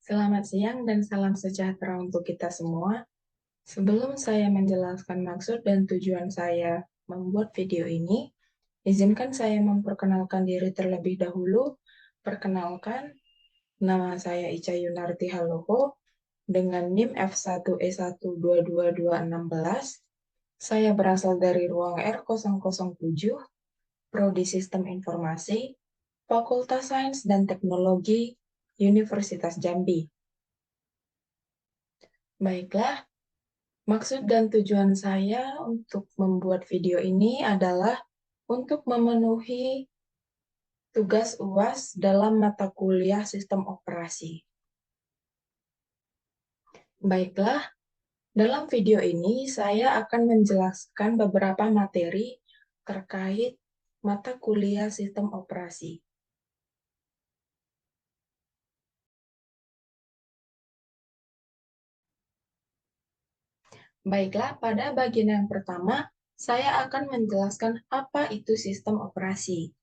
Selamat siang dan salam sejahtera untuk kita semua. Sebelum saya menjelaskan maksud dan tujuan saya membuat video ini, izinkan saya memperkenalkan diri terlebih dahulu. Perkenalkan, nama saya Ica Yunarti Haloho dengan NIM F1E1222216. Saya berasal dari ruang R007, Prodi Sistem Informasi, Fakultas Sains dan Teknologi, Universitas Jambi. Baiklah, maksud dan tujuan saya untuk membuat video ini adalah untuk memenuhi tugas UAS dalam mata kuliah Sistem Operasi. Baiklah, dalam video ini saya akan menjelaskan beberapa materi terkait mata kuliah Sistem Operasi. Baiklah, pada bagian yang pertama, saya akan menjelaskan apa itu sistem operasi.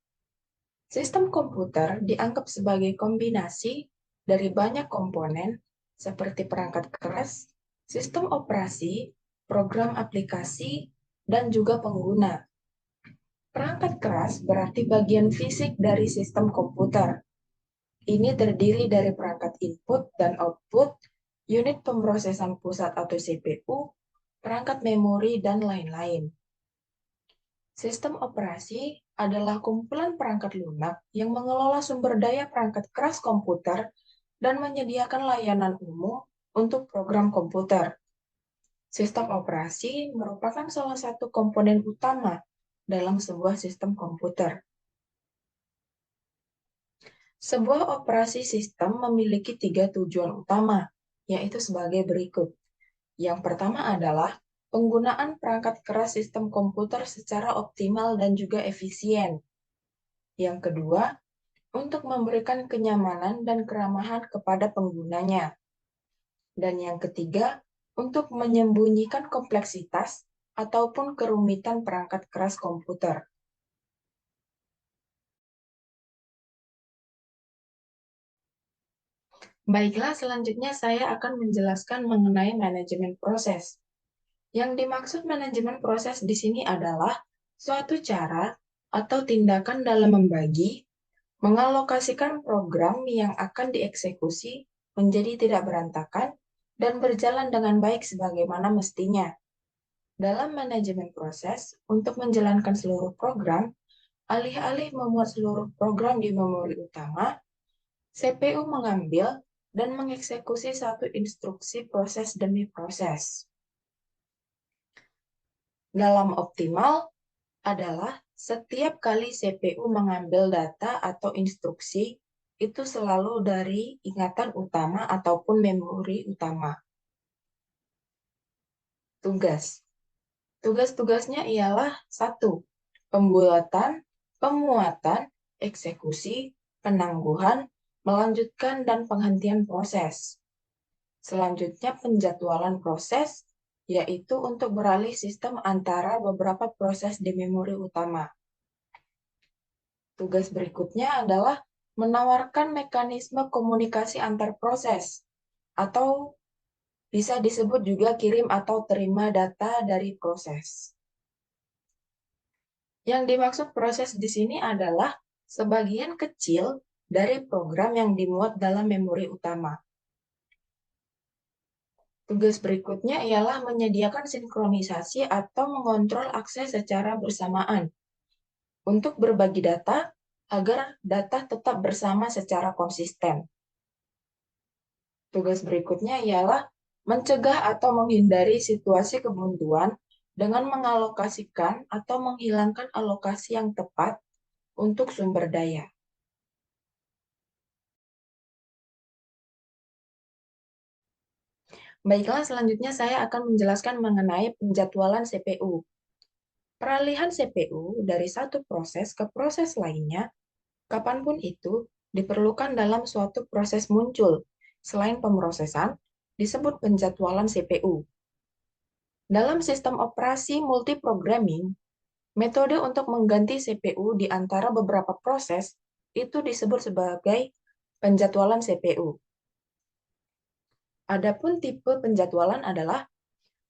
Sistem komputer dianggap sebagai kombinasi dari banyak komponen seperti perangkat keras, sistem operasi, program aplikasi, dan juga pengguna. Perangkat keras berarti bagian fisik dari sistem komputer. Ini terdiri dari perangkat input dan output, unit pemrosesan pusat atau CPU, perangkat memori, dan lain-lain. Sistem operasi adalah kumpulan perangkat lunak yang mengelola sumber daya perangkat keras komputer dan menyediakan layanan umum untuk program komputer. Sistem operasi merupakan salah satu komponen utama dalam sebuah sistem komputer. Sebuah operasi sistem memiliki 3 tujuan utama, yaitu sebagai berikut. Yang pertama adalah penggunaan perangkat keras sistem komputer secara optimal dan juga efisien. Yang kedua, untuk memberikan kenyamanan dan keramahan kepada penggunanya. Dan yang ketiga, untuk menyembunyikan kompleksitas ataupun kerumitan perangkat keras komputer. Baiklah, selanjutnya saya akan menjelaskan mengenai manajemen proses. Yang dimaksud manajemen proses di sini adalah suatu cara atau tindakan dalam membagi, mengalokasikan program yang akan dieksekusi menjadi tidak berantakan dan berjalan dengan baik sebagaimana mestinya. Dalam manajemen proses, untuk menjalankan seluruh program, alih-alih memuat seluruh program di memori utama, CPU mengambil dan mengeksekusi satu instruksi proses demi proses. Dalam optimal adalah setiap kali CPU mengambil data atau instruksi, itu selalu dari ingatan utama ataupun memori utama. Tugas. Tugas-tugasnya ialah 1. Pembuatan, pemuatan, eksekusi, penangguhan, melanjutkan, dan penghentian proses. Selanjutnya penjadwalan proses, yaitu untuk beralih sistem antara beberapa proses di memori utama. Tugas berikutnya adalah menawarkan mekanisme komunikasi antar proses, atau bisa disebut juga kirim atau terima data dari proses. Yang dimaksud proses di sini adalah sebagian kecil dari program yang dimuat dalam memori utama. Tugas berikutnya ialah menyediakan sinkronisasi atau mengontrol akses secara bersamaan untuk berbagi data agar data tetap bersama secara konsisten. Tugas berikutnya ialah mencegah atau menghindari situasi kebuntuan dengan mengalokasikan atau menghilangkan alokasi yang tepat untuk sumber daya. Baiklah, selanjutnya saya akan menjelaskan mengenai penjadwalan CPU. Peralihan CPU dari satu proses ke proses lainnya, kapanpun itu, diperlukan dalam suatu proses muncul. Selain pemrosesan, disebut penjadwalan CPU. Dalam sistem operasi multiprogramming, metode untuk mengganti CPU di antara beberapa proses itu disebut sebagai penjadwalan CPU. Adapun tipe penjadwalan adalah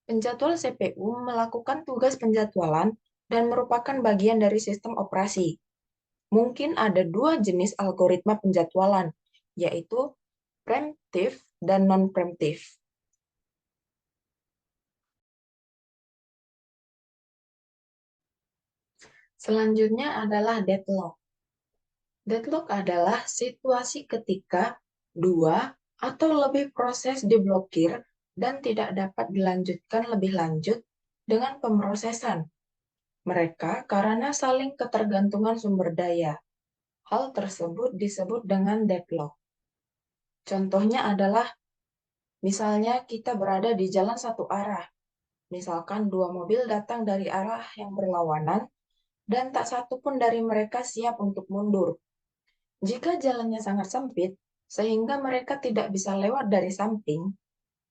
penjadwal CPU melakukan tugas penjadwalan dan merupakan bagian dari sistem operasi. Mungkin ada dua jenis algoritma penjadwalan, yaitu preemptive dan non-preemptive. Selanjutnya adalah deadlock. Deadlock adalah situasi ketika dua atau lebih proses diblokir dan tidak dapat dilanjutkan lebih lanjut dengan pemrosesan mereka karena saling ketergantungan sumber daya. Hal tersebut disebut dengan deadlock. Contohnya adalah, misalnya kita berada di jalan satu arah. Misalkan dua mobil datang dari arah yang berlawanan, dan tak satu pun dari mereka siap untuk mundur. Jika jalannya sangat sempit, sehingga mereka tidak bisa lewat dari samping,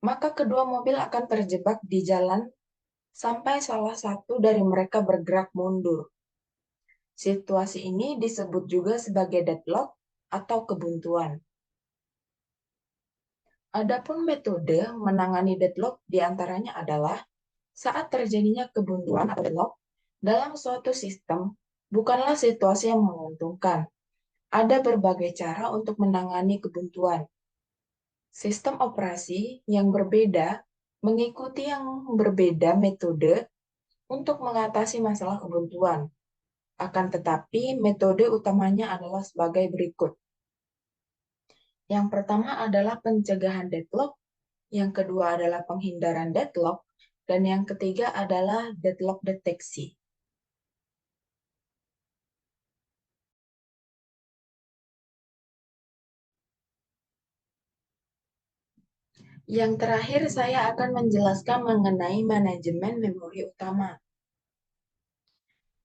maka kedua mobil akan terjebak di jalan sampai salah satu dari mereka bergerak mundur. Situasi ini disebut juga sebagai deadlock atau kebuntuan. Adapun metode menangani deadlock diantaranya adalah saat terjadinya kebuntuan atau deadlock dalam suatu sistem bukanlah situasi yang menguntungkan. Ada berbagai cara untuk menangani kebuntuan. Sistem operasi yang berbeda mengikuti yang berbeda metode untuk mengatasi masalah kebuntuan. Akan tetapi, metode utamanya adalah sebagai berikut. Yang pertama adalah pencegahan deadlock, yang kedua adalah penghindaran deadlock, dan yang ketiga adalah deadlock deteksi. Yang terakhir, saya akan menjelaskan mengenai manajemen memori utama.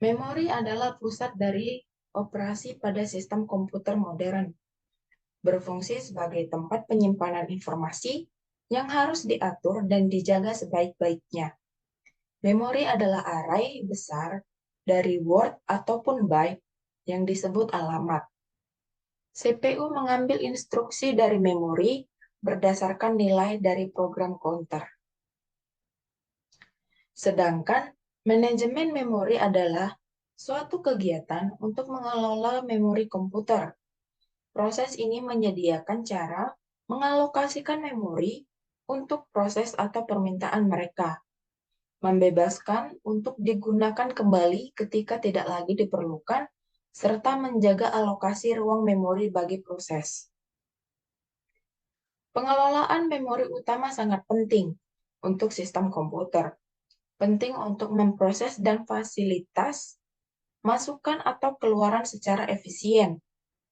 Memori adalah pusat dari operasi pada sistem komputer modern, berfungsi sebagai tempat penyimpanan informasi yang harus diatur dan dijaga sebaik-baiknya. Memori adalah array besar dari word ataupun byte yang disebut alamat. CPU mengambil instruksi dari memori berdasarkan nilai dari program counter. Sedangkan manajemen memori adalah suatu kegiatan untuk mengelola memori komputer. Proses ini menyediakan cara mengalokasikan memori untuk proses atau permintaan mereka, membebaskan untuk digunakan kembali ketika tidak lagi diperlukan, serta menjaga alokasi ruang memori bagi proses. Pengelolaan memori utama sangat penting untuk sistem komputer. Penting untuk memproses dan fasilitas masukan atau keluaran secara efisien,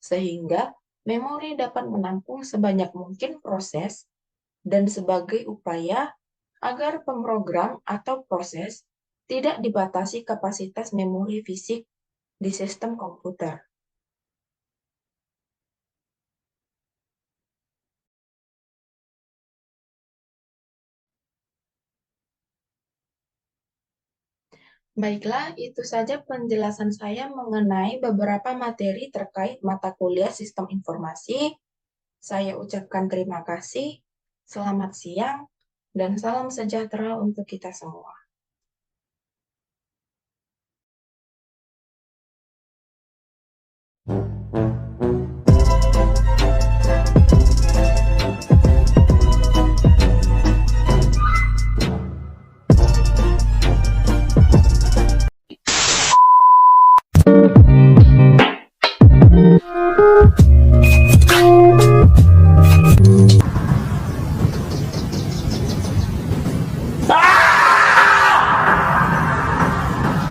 sehingga memori dapat menampung sebanyak mungkin proses dan sebagai upaya agar pemrogram atau proses tidak dibatasi kapasitas memori fisik di sistem komputer. Baiklah, itu saja penjelasan saya mengenai beberapa materi terkait mata kuliah Sistem Informasi. Saya ucapkan terima kasih, selamat siang, dan salam sejahtera untuk kita semua.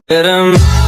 Get 'em.